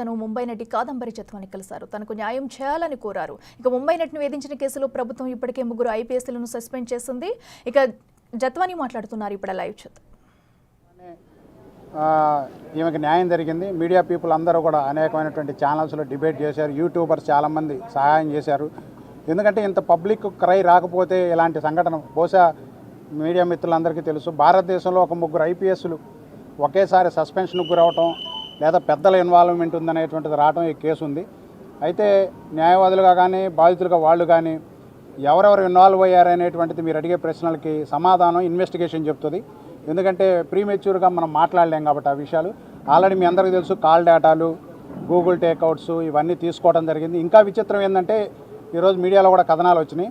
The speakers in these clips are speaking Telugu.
తను ముంబై నటి కాదంబరి జత్వాని కలిశారు. తనకు న్యాయం చేయాలని కోరారు. ఇక ముంబై నటిని వేధించిన కేసులో ప్రభుత్వం ఇప్పటికే 3 ఐపీఎస్లను సస్పెండ్ చేసింది. ఇక జత్వాని మాట్లాడుతున్నారు. ఇప్పుడు లైవ్ చూద్దాం. ఈమెకి న్యాయం జరిగింది. మీడియా పీపుల్ అందరూ కూడా అనేకమైనటువంటి ఛానల్స్లో డిబేట్ చేశారు. యూట్యూబర్స్ చాలామంది సహాయం చేశారు. ఎందుకంటే ఇంత పబ్లిక్ క్రై రాకపోతే ఇలాంటి సంఘటన బహుశా మీడియా మిత్రులందరికీ తెలుసు. భారతదేశంలో ఒక 3 ఐపీఎస్లు ఒకేసారి సస్పెన్షన్కు గురవటం లేదా పెద్దల ఇన్వాల్వ్మెంట్ ఉందనేటువంటిది రావడం ఈ కేసు ఉంది. అయితే న్యాయవాదులుగా కానీ బాధితులుగా వాళ్ళు కానీ ఎవరెవరు ఇన్వాల్వ్ అయ్యారనేటువంటిది మీరు అడిగే ప్రశ్నలకి సమాధానం ఇన్వెస్టిగేషన్ చెప్తుంది. ఎందుకంటే ప్రీమెచ్యూర్గా మనం మాట్లాడలేం కాబట్టి ఆ విషయాలు ఆల్రెడీ మీ అందరికీ తెలుసు. కాల్ డేటాలు, గూగుల్ టేక్అవుట్స్ ఇవన్నీ తీసుకోవడం జరిగింది. ఇంకా విచిత్రం ఏంటంటే ఈరోజు మీడియాలో కూడా కథనాలు వచ్చినాయి.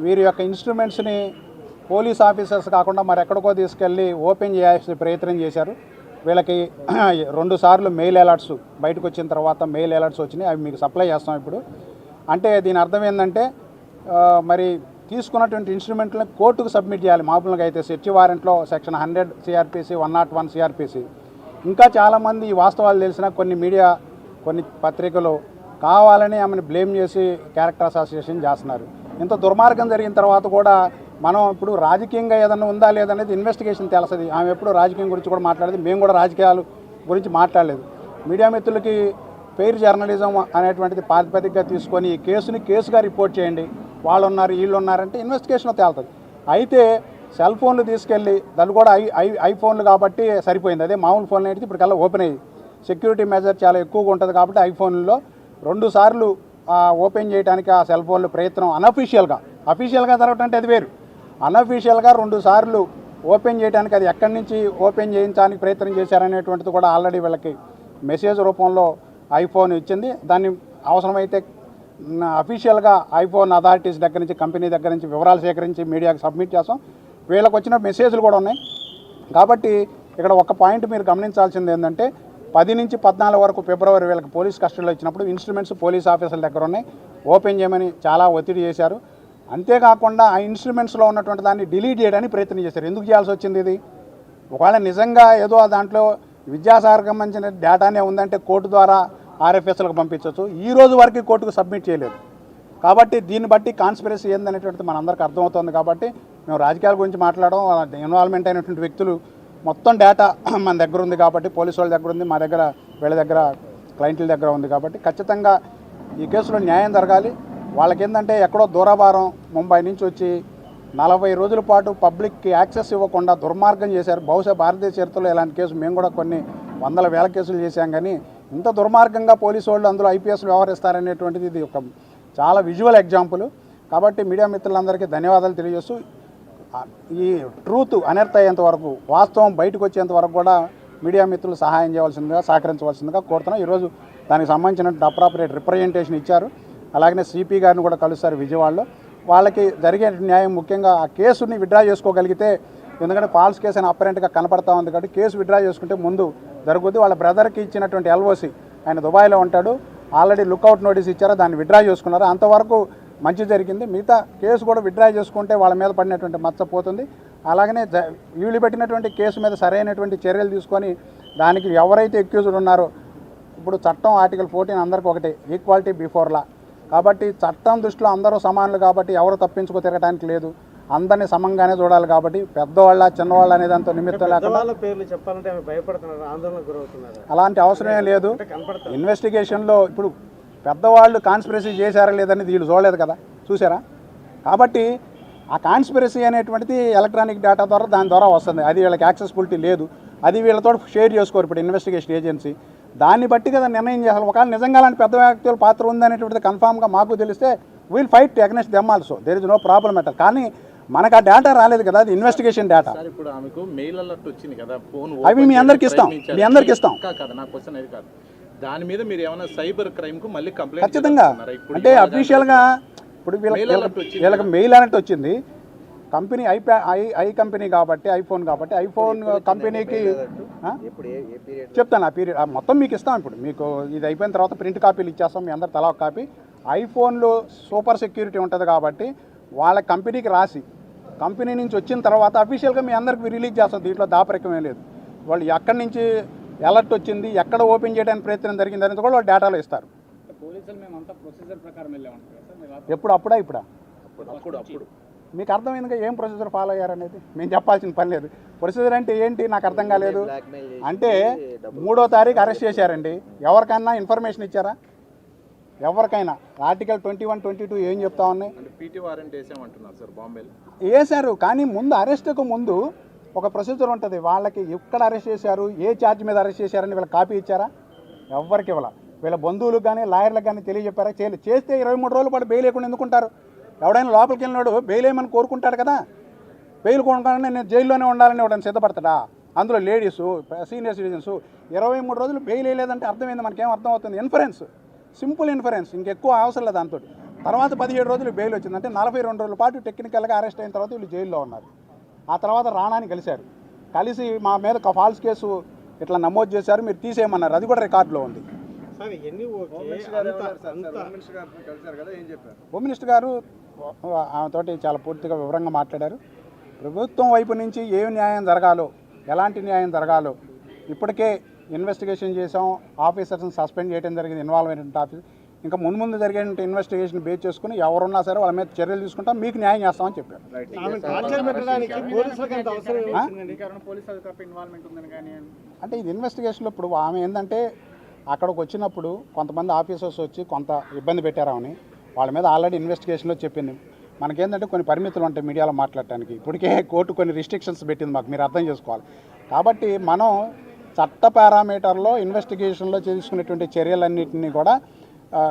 వీరి యొక్క ఇన్స్ట్రుమెంట్స్ని పోలీస్ ఆఫీసర్స్ కాకుండా మరి ఎక్కడికో తీసుకెళ్ళి ఓపెన్ చేయాల్సిన ప్రయత్నం చేశారు. వీళ్ళకి 2 సార్లు మెయిల్ అలర్ట్స్ బయటకు వచ్చిన తర్వాత మెయిల్ అలర్ట్స్ వచ్చినాయి. అవి మీకు సప్లై చేస్తాం ఇప్పుడు. అంటే దీని అర్థం ఏంటంటే మరి తీసుకున్నటువంటి ఇన్స్ట్రుమెంట్లను కోర్టుకు సబ్మిట్ చేయాలి. మామూలుగా అయితే సెర్చ్ వారెంట్లో సెక్షన్ 100 సిఆర్పిసి 101 సిఆర్పిసి. ఇంకా చాలామంది ఈ వాస్తవాలు తెలిసిన కొన్ని పత్రికలు కావాలని ఆమెను బ్లేమ్ చేసి క్యారెక్టర్ అసోసియేషన్ చేస్తున్నారు. ఇంత దుర్మార్గం జరిగిన తర్వాత కూడా మనం ఇప్పుడు రాజకీయంగా ఏదన్నా ఉందా లేదనేది ఇన్వెస్టిగేషన్ తెలుస్తుంది. ఆమె ఎప్పుడు రాజకీయం గురించి కూడా మాట్లాడేది. మేము కూడా రాజకీయాలు గురించి మాట్లాడలేదు. మీడియా మిత్రులకి ఫెయిర్ జర్నలిజం అనేటువంటిది ప్రాతిపదికగా తీసుకొని ఈ కేసుని కేసుగా రిపోర్ట్ చేయండి. వాళ్ళు ఉన్నారు వీళ్ళు ఉన్నారంటే ఇన్వెస్టిగేషన్ తేలుతుంది. అయితే సెల్ ఫోన్లు తీసుకెళ్ళి దాన్ని కూడా ఐఫోన్లు కాబట్టి సరిపోయింది. అదే మామూలు ఫోన్లు అయితే ఇప్పటికల్లా ఓపెన్ అయ్యి సెక్యూరిటీ మెజర్ చాలా ఎక్కువగా ఉంటుంది కాబట్టి ఐఫోన్లో 2 సార్లు ఓపెన్ చేయడానికి ఆ సెల్ ఫోన్లు ప్రయత్నం అఫీషియల్గా జరగటంటే అది వేరు. అన్అఫీషియల్గా 2 సార్లు ఓపెన్ చేయడానికి అది ఎక్కడి నుంచి ఓపెన్ చేయించడానికి ప్రయత్నం చేశారనేటువంటిది కూడా ఆల్రెడీ వీళ్ళకి మెసేజ్ రూపంలో ఐఫోన్ ఇచ్చింది. దాన్ని అవసరమైతే అఫీషియల్గా ఐఫోన్ అథారిటీస్ దగ్గర నుంచి కంపెనీ దగ్గర నుంచి వివరాలు సేకరించి మీడియాకి సబ్మిట్ చేస్తాం. వీళ్ళకి వచ్చిన మెసేజ్లు కూడా ఉన్నాయి. కాబట్టి ఇక్కడ ఒక పాయింట్ మీరు గమనించాల్సింది ఏంటంటే 10 నుంచి 14 వరకు ఫిబ్రవరి వీళ్ళకి పోలీస్ కస్టడీలో ఇచ్చినప్పుడు ఇన్స్ట్రుమెంట్స్ పోలీస్ ఆఫీసర్ల దగ్గర ఉన్నాయి. ఓపెన్ చేయమని చాలా ఒత్తిడి చేశారు. అంతేకాకుండా ఆ ఇన్స్ట్రుమెంట్స్లో ఉన్నటువంటి దాన్ని డిలీట్ చేయడానికి ప్రయత్నం చేశారు. ఎందుకు చేయాల్సి వచ్చింది ఇది? ఒకవేళ నిజంగా ఏదో దాంట్లో విద్యాసాగర్కి సంబంధించిన డేటానే ఉందంటే కోర్టు ద్వారా ఆర్ఎఫ్ఎస్లకు పంపించవచ్చు. ఈ రోజు వరకు కోర్టుకు సబ్మిట్ చేయలేదు. కాబట్టి దీన్ని బట్టి కాన్స్పిరసీ ఏందనేటువంటిది మనందరికీ అర్థమవుతుంది. కాబట్టి మేము రాజకీయాల గురించి మాట్లాడడం ఇన్వాల్వ్మెంట్ అయినటువంటి వ్యక్తులు మొత్తం డేటా మన దగ్గర ఉంది కాబట్టి పోలీసు వాళ్ళ దగ్గర ఉంది, మా దగ్గర వీళ్ళ దగ్గర క్లయింట్ల దగ్గర ఉంది. కాబట్టి ఖచ్చితంగా ఈ కేసులో న్యాయం జరగాలి. వాళ్ళకి ఏంటంటే ఎక్కడో దూరభారం ముంబై నుంచి వచ్చి 40 రోజుల పాటు పబ్లిక్కి యాక్సెస్ ఇవ్వకుండా దుర్మార్గం చేశారు. బహుశా భారతదేశ చరిత్రలో ఇలాంటి కేసు మేము కూడా కొన్ని వందల వేల కేసులు చేశాం. కానీ ఇంత దుర్మార్గంగా పోలీసు వాళ్ళు అందులో ఐపీఎస్లు వ్యవహరిస్తారనేటువంటిది ఇది ఒక చాలా విజువల్ ఎగ్జాంపుల్. కాబట్టి మీడియా మిత్రులందరికీ ధన్యవాదాలు తెలియజేస్తూ ఈ ట్రూత్ అనర్థ అయ్యేంత వరకు, వాస్తవం బయటకు వచ్చేంత వరకు కూడా మీడియా మిత్రులు సహాయం చేయవలసిందిగా, సహకరించవలసిందిగా కోరుతున్నాం. ఈరోజు దానికి సంబంధించిన అప్రాపరేట్ రిప్రజెంటేషన్ ఇచ్చారు. అలాగనే సిపి గారిని కూడా కలుస్తారు విజయవాడలో. వాళ్ళకి జరిగే న్యాయం ముఖ్యంగా ఆ కేసుని విత్డ్రా చేసుకోగలిగితే, ఎందుకంటే ఫాల్స్ కేసు అని అపరెంట్గా కనపడతా ఉంది కాబట్టి కేసు విత్డ్రా చేసుకుంటే ముందు జరుగుద్ది. వాళ్ళ బ్రదర్కి ఇచ్చినటువంటి ఎల్ఓసి, ఆయన దుబాయ్లో ఉంటాడు, ఆల్రెడీ లుక్అవుట్ నోటీస్ ఇచ్చారు, దాన్ని విత్డ్రా చేసుకున్నారు. అంతవరకు మంచి జరిగింది. మిగతా కేసు కూడా విత్డ్రా చేసుకుంటే వాళ్ళ మీద పడినటువంటి మచ్చ పోతుంది. అలాగనే వీళ్ళు పెట్టినటువంటి కేసు మీద సరైనటువంటి చర్యలు తీసుకొని దానికి ఎవరైతే అక్యూజ్డ్ ఉన్నారో, ఇప్పుడు చట్టం ఆర్టికల్ 14 అందరికీ ఒకటే, ఈక్వాలిటీ బిఫోర్ లా. కాబట్టి చట్టం దృష్టిలో అందరూ సమానులు కాబట్టి ఎవరు తప్పించుకో తిరగడానికి లేదు. అందరినీ సమంగానే చూడాలి. కాబట్టి పెద్దవాళ్ళ చిన్నవాళ్ళ అనే దాంతో నిమిత్తం లేకుండా అలాంటి అవసరమే లేదు. ఇన్వెస్టిగేషన్లో ఇప్పుడు పెద్దవాళ్ళు కాన్స్పిరసీ చేశారా లేదని వీళ్ళు చూడలేదు కదా, చూసారా? కాబట్టి ఆ కాన్స్పిరసీ అనేటువంటిది ఎలక్ట్రానిక్ డేటా ద్వారా దాని ద్వారా వస్తుంది. అది వీళ్ళకి యాక్సెసిబిలిటీ లేదు. అది వీళ్ళతో షేర్ చేసుకోరు ఇప్పుడు ఇన్వెస్టిగేషన్ ఏజెన్సీ. దాన్ని బట్టి కదా నిర్ణయం చేయాలి. ఒకవేళ నిజంగా అలాంటి పెద్ద వ్యక్తుల పాత్ర ఉందనేటువంటిది కన్ఫామ్గా మాకు తెలిస్తే will fight against them also. There is no problem at all. కానీ మనకు ఆ డేటా రాలేదు కదా, అది ఇన్వెస్టిగేషన్ డేటా. అవి మీ అందరికి ఇస్తాం. దాని మీద మీరు ఏమైనా సైబర్ క్రైమ్ కు మళ్ళీ కంప్లైంట్ ఖచ్చితంగా అంటే అఫీషియల్గా ఇప్పుడు వీళ్ళకి మెయిల్ అన్నట్టు వచ్చింది. కంపెనీ ఐ కంపెనీ కాబట్టి ఐఫోన్ కాబట్టి ఐఫోన్ కంపెనీకి చెప్తాను. ఆ పీరియడ్ మొత్తం మీకు ఇస్తాం. ఇప్పుడు మీకు ఇది అయిపోయిన తర్వాత ప్రింట్ కాపీలు ఇచ్చేస్తాం. మీ అందరు తలా ఒక కాపీ. ఐఫోన్లో సూపర్ సెక్యూరిటీ ఉంటుంది కాబట్టి వాళ్ళ కంపెనీకి రాసి కంపెనీ నుంచి వచ్చిన తర్వాత అఫీషియల్గా మీ అందరికి రిలీజ్ చేస్తాం. దీంట్లో దాపరికమే లేదు. వాళ్ళు ఎక్కడి నుంచి అలర్ట్ వచ్చింది, ఎక్కడ ఓపెన్ చేయడానికి ప్రయత్నం జరిగింది అనేది కూడా వాళ్ళు డేటాలో ఇస్తారు. పోలీసులు మేమంతా ప్రొసీజర్ ప్రకారం వెళ్ళామంటారు సార్ మీరు ఎప్పుడు అప్పుడా ఇప్పుడా అప్పుడు మీకు అర్థమైందిగా ఏం ప్రొసీజర్ ఫాలో అయ్యారనేది మేము చెప్పాల్సిన పని లేదు. ప్రొసీజర్ అంటే ఏంటి నాకు అర్థం కాలేదు. అంటే 3వ తారీఖు అరెస్ట్ చేశారండి. ఎవరికైనా ఇన్ఫర్మేషన్ ఇచ్చారా? ఎవరికైనా ఆర్టికల్ 21, 22 ఏం చెప్తా ఉన్నాయి? అంటే పీటీ వారెంట్ వేసామంటున్నారు సార్ బాంబేలో. వేశారు, కానీ ముందు అరెస్ట్కు ముందు ఒక ప్రొసీజర్ ఉంటుంది. వాళ్ళకి ఎక్కడ అరెస్ట్ చేశారు, ఏ ఛార్జ్ మీద అరెస్ట్ చేశారని వీళ్ళకి కాపీ ఇచ్చారా? ఎవరికి ఇవ్వాల. వీళ్ళ బంధువులకు కానీ లాయర్లకు కానీ తెలియజెప్పారా? చేస్తే 23 రోజుల పాటు బెయిల్ లేకుండా ఎందుకుంటారు? ఎవడైనా లోపలికి వెళ్ళినాడు బెయిల్ ఏమని కోరుకుంటాడు కదా. బెయిల్ కొనుక్కోవాలని నేను జైల్లోనే ఉండాలని ఎవడైనా సిద్ధపడతాడా? అందులో లేడీసు, సీనియర్ సిటిజన్స్ 23 రోజులు బెయిల్ వేయలేదంటే అర్థమైంది. మనకేం అర్థం అవుతుంది? ఇన్ఫరెన్స్, సింపుల్ ఇన్ఫరెన్స్, ఇంకెక్కువ అవసరం లేదు దాంతో. తర్వాత 17 రోజులు బెయిల్ వచ్చిందంటే 42 రోజుల పాటు టెక్నికల్గా అరెస్ట్ అయిన తర్వాత వీళ్ళు జైల్లో ఉన్నారు. ఆ తర్వాత రాణాని కలిశారు. కలిసి మా మీద ఫాల్స్ కేసు ఇట్లా నమోదు చేశారు, మీరు తీసేయమన్నారు. అది కూడా రికార్డులో ఉంది. హోమ్ మినిస్టర్ గారు ఆమెతోటి చాలా పూర్తిగా వివరంగా మాట్లాడారు. ప్రభుత్వం వైపు నుంచి ఏ న్యాయం జరగాలో, ఎలాంటి న్యాయం జరగాలో ఇప్పటికే ఇన్వెస్టిగేషన్ చేసాం. ఆఫీసర్స్ని సస్పెండ్ చేయడం జరిగింది, ఇన్వాల్వ్ అయినటువంటి ఆఫీసర్. ఇంకా ముందు జరిగే ఇన్వెస్టిగేషన్ బేస్ చేసుకుని ఎవరున్నా సరే వాళ్ళ మీద చర్యలు తీసుకుంటాం, మీకు న్యాయం చేస్తామని చెప్పారు. అంటే ఇది ఇన్వెస్టిగేషన్లో ఇప్పుడు ఆమె ఏంటంటే అక్కడికి వచ్చినప్పుడు కొంతమంది ఆఫీసర్స్ వచ్చి కొంత ఇబ్బంది పెట్టారని వాళ్ళ మీద ఆల్రెడీ ఇన్వెస్టిగేషన్లో చెప్పింది. మనకేంటంటే కొన్ని పరిమితులు ఉంటాయి మీడియాలో మాట్లాడటానికి. ఇప్పటికే కోర్టు కొన్ని రిస్ట్రిక్షన్స్ పెట్టింది మాకు, మీరు అర్థం చేసుకోవాలి. కాబట్టి మనం చట్ట పారామీటర్లో ఇన్వెస్టిగేషన్లో చేసుకునేటువంటి చర్యలన్నింటినీ కూడా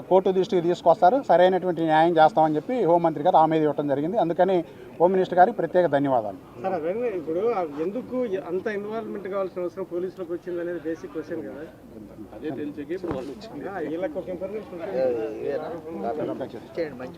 కోర్టు దృష్టికి తీసుకొస్తారు, సరైనటువంటి న్యాయం చేస్తామని చెప్పి హోంమంత్రి గారు ఆమె ఇవ్వడం జరిగింది. అందుకని హోమ్ మినిస్టర్ గారికి ప్రత్యేక ధన్యవాదాలు. సార్ అవన్నీ ఇప్పుడు ఎందుకు అంత ఇన్వాల్వ్మెంట్ కావాల్సిన అవసరం పోలీసులకు వచ్చింది అనేది బేసిక్ క్వశ్చన్ కదా. అదే తెలిసి ఇప్పుడు వాళ్ళు వచ్చింది. వీళ్ళకి ఒక ఇన్ఫర్మేషన్ మంచి